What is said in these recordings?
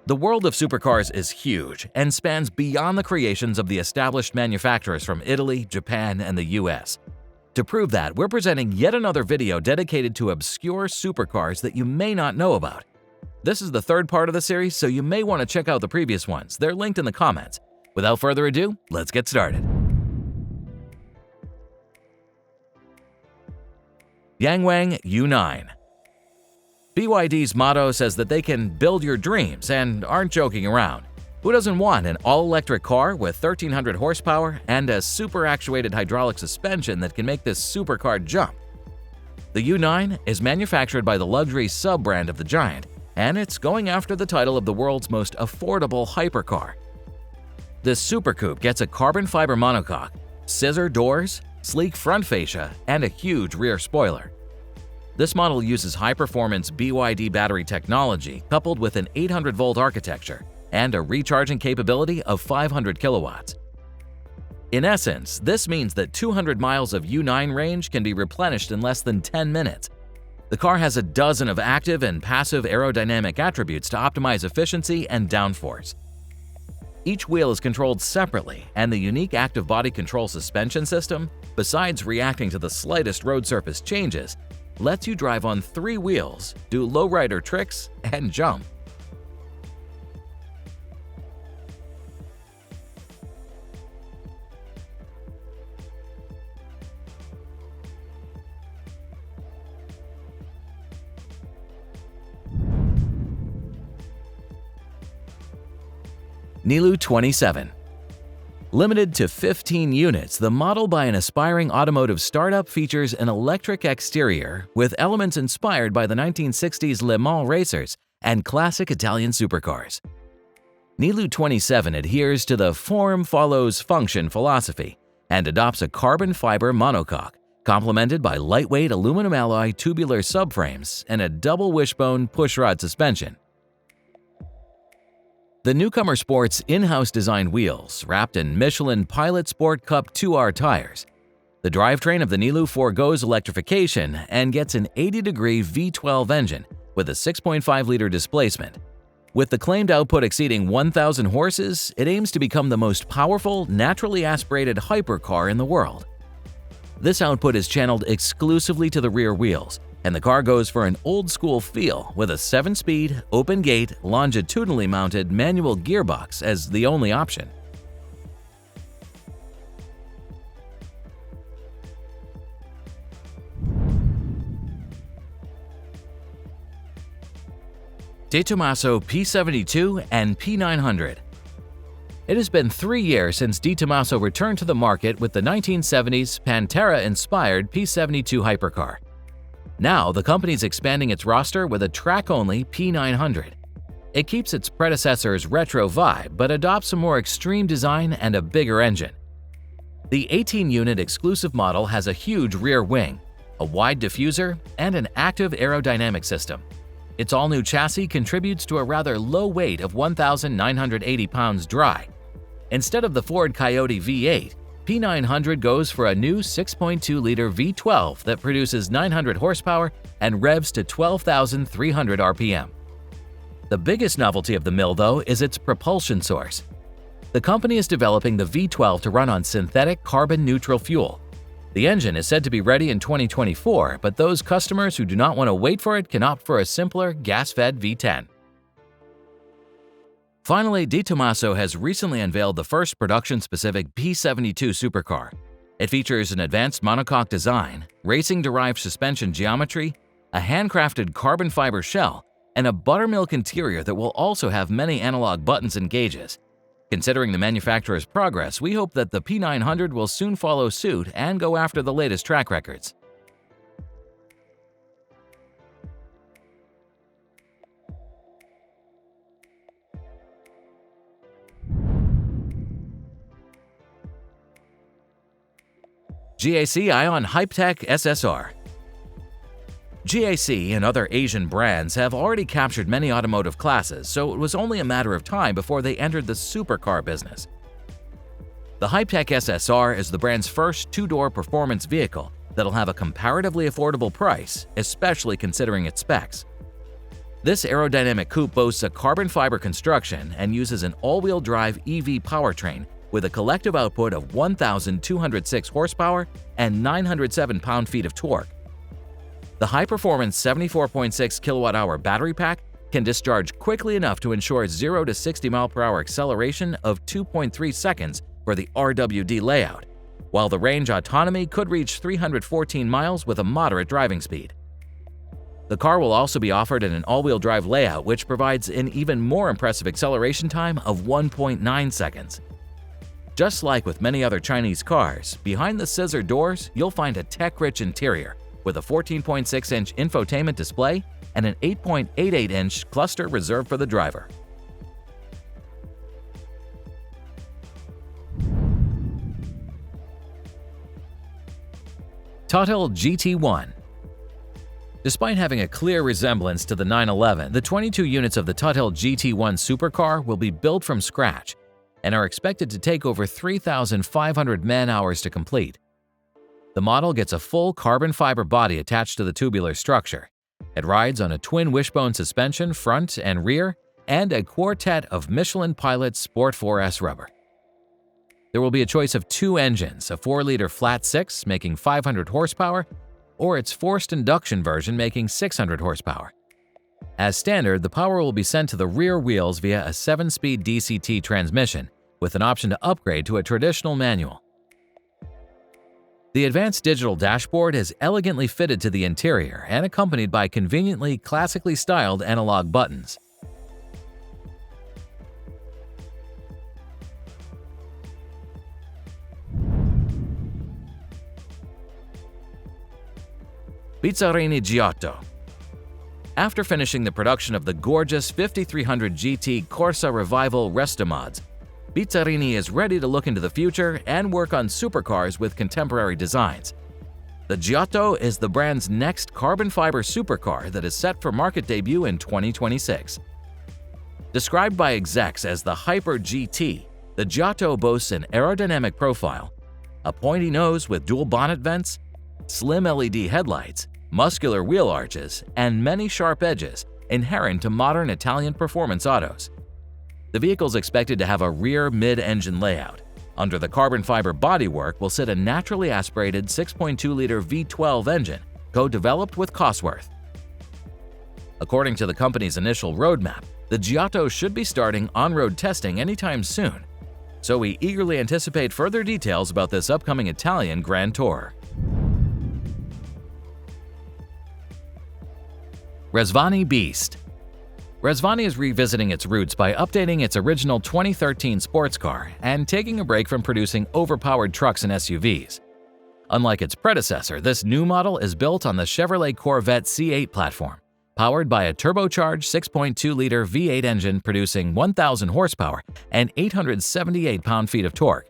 The world of supercars is huge and spans beyond the creations of the established manufacturers from Italy, Japan, and the US. To prove that, we're presenting yet another video dedicated to obscure supercars that you may not know about. This is the third part of the series, so you may want to check out the previous ones. They're linked in the comments. Without further ado, let's get started. Yangwang U9. BYD's motto says that they can build your dreams and aren't joking around. Who doesn't want an all-electric car with 1,300 horsepower and a super-actuated hydraulic suspension that can make this supercar jump? The U9 is manufactured by the luxury sub-brand of the giant, and it's going after the title of the world's most affordable hypercar. This supercoupe gets a carbon fiber monocoque, scissor doors, sleek front fascia, and a huge rear spoiler. This model uses high-performance BYD battery technology coupled with an 800-volt architecture and a recharging capability of 500 kilowatts. In essence, this means that 200 miles of U9 range can be replenished in less than 10 minutes. The car has a dozen of active and passive aerodynamic attributes to optimize efficiency and downforce. Each wheel is controlled separately, and the unique active body control suspension system, besides reacting to the slightest road surface changes, lets you drive on 3 wheels, do lowrider tricks, and jump. Nilu 27. Limited to 15 units, the model by an aspiring automotive startup features an electric exterior with elements inspired by the 1960s Le Mans racers and classic Italian supercars. Nilu 27 adheres to the form follows function philosophy and adopts a carbon fiber monocoque, complemented by lightweight aluminum alloy tubular subframes and a double wishbone pushrod suspension. The newcomer sports in-house designed wheels wrapped in Michelin Pilot Sport Cup 2R tires. The drivetrain of the Nilu forgoes electrification and gets an 80-degree V12 engine with a 6.5-liter displacement. With the claimed output exceeding 1,000 horses, it aims to become the most powerful, naturally aspirated hypercar in the world. This output is channeled exclusively to the rear wheels, and the car goes for an old-school feel with a 7-speed, open-gate, longitudinally mounted manual gearbox as the only option. Tomaso P72 and P900. It has been 3 years since Tomaso returned to the market with the 1970s Pantera-inspired P72 hypercar. Now, the company's expanding its roster with a track-only P900. It keeps its predecessor's retro vibe but adopts a more extreme design and a bigger engine. The 18-unit exclusive model has a huge rear wing, a wide diffuser, and an active aerodynamic system. Its all-new chassis contributes to a rather low weight of 1,980 pounds dry. Instead of the Ford Coyote V8, P900 goes for a new 6.2-liter V12 that produces 900 horsepower and revs to 12,300 RPM. The biggest novelty of the mill, though, is its propulsion source. The company is developing the V12 to run on synthetic carbon-neutral fuel. The engine is said to be ready in 2024, but those customers who do not want to wait for it can opt for a simpler gas-fed V10. Finally, Tomaso has recently unveiled the first production-specific P72 supercar. It features an advanced monocoque design, racing-derived suspension geometry, a handcrafted carbon fiber shell, and a buttermilk interior that will also have many analog buttons and gauges. Considering the manufacturer's progress, we hope that the P900 will soon follow suit and go after the latest track records. GAC Aion Hyptec SSR. GAC and other Asian brands have already captured many automotive classes, so it was only a matter of time before they entered the supercar business. The Hyptec SSR is the brand's first two-door performance vehicle that'll have a comparatively affordable price, especially considering its specs. This aerodynamic coupe boasts a carbon fiber construction and uses an all-wheel drive EV powertrain with a collective output of 1,206 horsepower and 907 pound-feet of torque. The high-performance 74.6 kilowatt-hour battery pack can discharge quickly enough to ensure 0 to 60 mph acceleration of 2.3 seconds for the RWD layout, while the range autonomy could reach 314 miles with a moderate driving speed. The car will also be offered in an all-wheel drive layout, which provides an even more impressive acceleration time of 1.9 seconds. Just like with many other Chinese cars, behind the scissor doors you'll find a tech-rich interior with a 14.6-inch infotainment display and an 8.88-inch cluster reserved for the driver. Tuthill GT One. Despite having a clear resemblance to the 911, the 22 units of the Tuthill GT One supercar will be built from scratch and are expected to take over 3,500 man-hours to complete. The model gets a full carbon fiber body attached to the tubular structure. It rides on a twin wishbone suspension front and rear and a quartet of Michelin Pilot Sport 4S rubber. There will be a choice of two engines, a 4-liter flat 6 making 500 horsepower or its forced induction version making 600 horsepower. As standard, the power will be sent to the rear wheels via a 7-speed DCT transmission with an option to upgrade to a traditional manual. The advanced digital dashboard is elegantly fitted to the interior and accompanied by conveniently classically styled analog buttons. Bizzarrini Giotto. After finishing the production of the gorgeous 5300 GT Corsa Revival Resta mods, Bizzarrini is ready to look into the future and work on supercars with contemporary designs. The Giotto is the brand's next carbon fiber supercar that is set for market debut in 2026. Described by execs as the Hyper GT, the Giotto boasts an aerodynamic profile, a pointy nose with dual bonnet vents, slim LED headlights, muscular wheel arches, and many sharp edges inherent to modern Italian performance autos. The vehicle is expected to have a rear mid-engine layout. Under the carbon fiber bodywork will sit a naturally aspirated 6.2-liter V12 engine, co-developed with Cosworth. According to the company's initial roadmap, the Giotto should be starting on-road testing anytime soon, so we eagerly anticipate further details about this upcoming Italian Grand Tour. Rezvani Beast. Rezvani is revisiting its roots by updating its original 2013 sports car and taking a break from producing overpowered trucks and SUVs. Unlike its predecessor, this new model is built on the Chevrolet Corvette C8 platform, powered by a turbocharged 6.2-liter V8 engine producing 1,000 horsepower and 878 pound-feet of torque.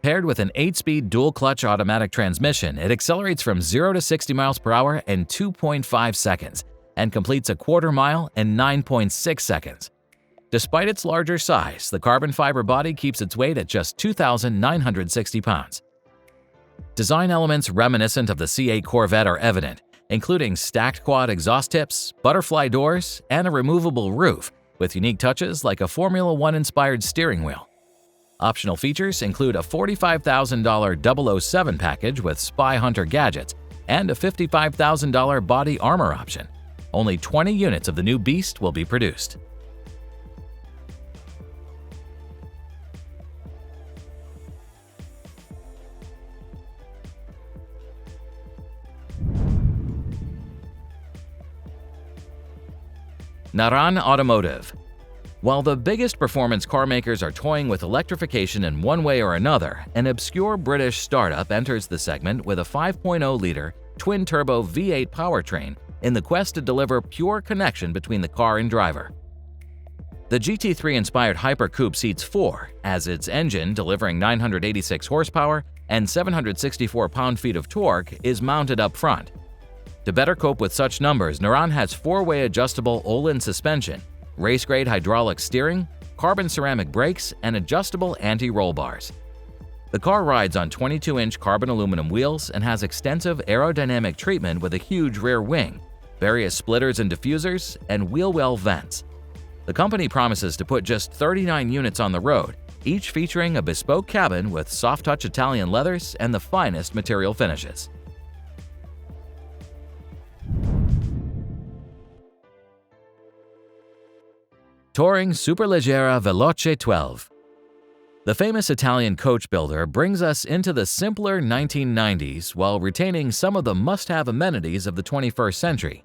Paired with an 8-speed dual-clutch automatic transmission, it accelerates from 0 to 60 miles per hour in 2.5 seconds and completes a quarter mile in 9.6 seconds. Despite its larger size, the carbon fiber body keeps its weight at just 2,960 pounds. Design elements reminiscent of the C8 Corvette are evident, including stacked quad exhaust tips, butterfly doors, and a removable roof, with unique touches like a Formula One-inspired steering wheel. Optional features include a $45,000 007 package with Spy Hunter gadgets and a $55,000 body armor option. Only 20 units of the new Beast will be produced. Naran Automotive. While the biggest performance car makers are toying with electrification in one way or another, an obscure British startup enters the segment with a 5.0-liter twin-turbo V8 powertrain in the quest to deliver pure connection between the car and driver. The GT3-inspired hypercoupe seats 4, as its engine, delivering 986 horsepower and 764 pound-feet of torque, is mounted up front. To better cope with such numbers, Naran has 4-way adjustable Öhlins suspension, race-grade hydraulic steering, carbon ceramic brakes, and adjustable anti-roll bars. The car rides on 22-inch carbon aluminum wheels and has extensive aerodynamic treatment with a huge rear wing, various splitters and diffusers, and wheel well vents. The company promises to put just 39 units on the road, each featuring a bespoke cabin with soft-touch Italian leathers and the finest material finishes. Touring Superleggera Veloce 12. The famous Italian coach builder brings us into the simpler 1990s while retaining some of the must-have amenities of the 21st century.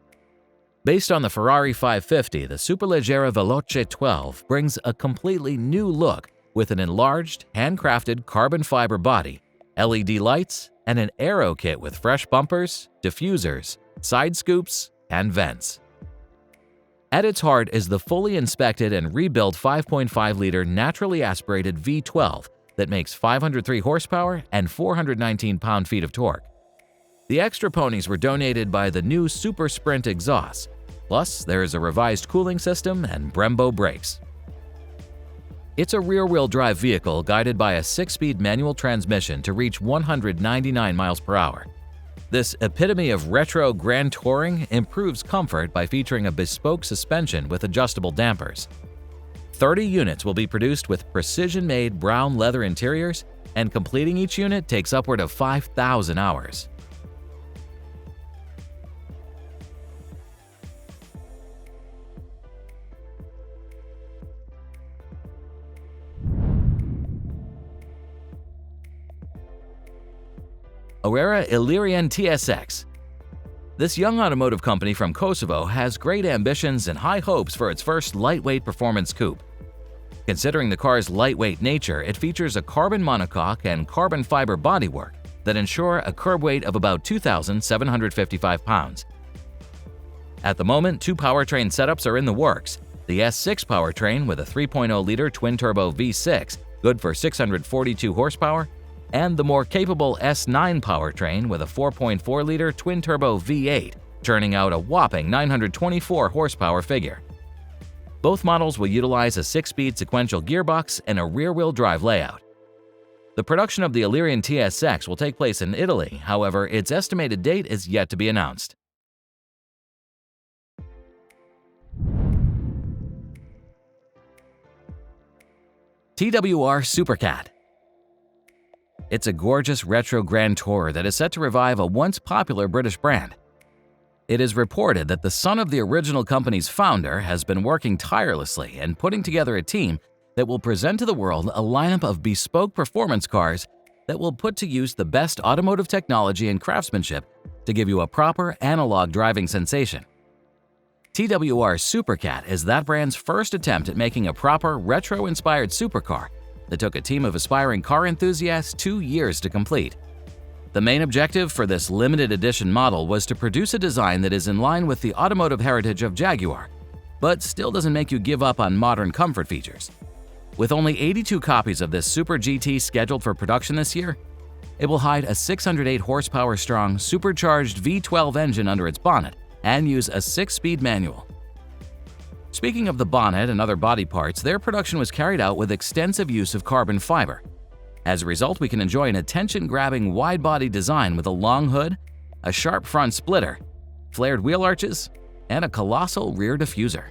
Based on the Ferrari 550, the Superleggera Veloce 12 brings a completely new look with an enlarged, handcrafted carbon fiber body, LED lights, and an aero kit with fresh bumpers, diffusers, side scoops, and vents. At its heart is the fully inspected and rebuilt 5.5-liter naturally aspirated V12 that makes 503 horsepower and 419 pound-feet of torque. The extra ponies were donated by the new Super Sprint exhaust, plus there is a revised cooling system and Brembo brakes. It's a rear-wheel drive vehicle guided by a 6-speed manual transmission to reach 199 miles per hour. This epitome of retro grand touring improves comfort by featuring a bespoke suspension with adjustable dampers. 30 units will be produced with precision-made brown leather interiors, and completing each unit takes upward of 5,000 hours. Arrera Illyrian TSX. This young automotive company from Kosovo has great ambitions and high hopes for its first lightweight performance coupe. Considering the car's lightweight nature, it features a carbon monocoque and carbon fiber bodywork that ensure a curb weight of about 2,755 pounds. At the moment, 2 powertrain setups are in the works: the S6 powertrain with a 3.0-liter twin-turbo V6, good for 642 horsepower, and the more capable S9 powertrain with a 4.4-liter twin-turbo V8, churning out a whopping 924 horsepower figure. Both models will utilize a 6-speed sequential gearbox and a rear-wheel drive layout. The production of the Illyrian TSX will take place in Italy, however, its estimated date is yet to be announced. TWR Supercat. It's a gorgeous retro grand tourer that is set to revive a once popular British brand. It is reported that the son of the original company's founder has been working tirelessly and putting together a team that will present to the world a lineup of bespoke performance cars that will put to use the best automotive technology and craftsmanship to give you a proper analog driving sensation. TWR Supercat is that brand's first attempt at making a proper retro-inspired supercar that took a team of aspiring car enthusiasts 2 years to complete. The main objective for this limited edition model was to produce a design that is in line with the automotive heritage of Jaguar, but still doesn't make you give up on modern comfort features. With only 82 copies of this Super GT scheduled for production this year, it will hide a 608 horsepower strong supercharged V12 engine under its bonnet and use a 6-speed manual. Speaking of the bonnet and other body parts, their production was carried out with extensive use of carbon fiber. As a result, we can enjoy an attention-grabbing wide-body design with a long hood, a sharp front splitter, flared wheel arches, and a colossal rear diffuser.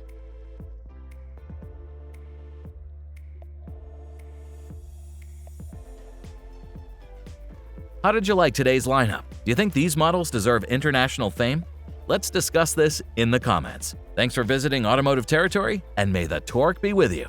How did you like today's lineup? Do you think these models deserve international fame? Let's discuss this in the comments. Thanks for visiting Automotive Territory, and may the torque be with you.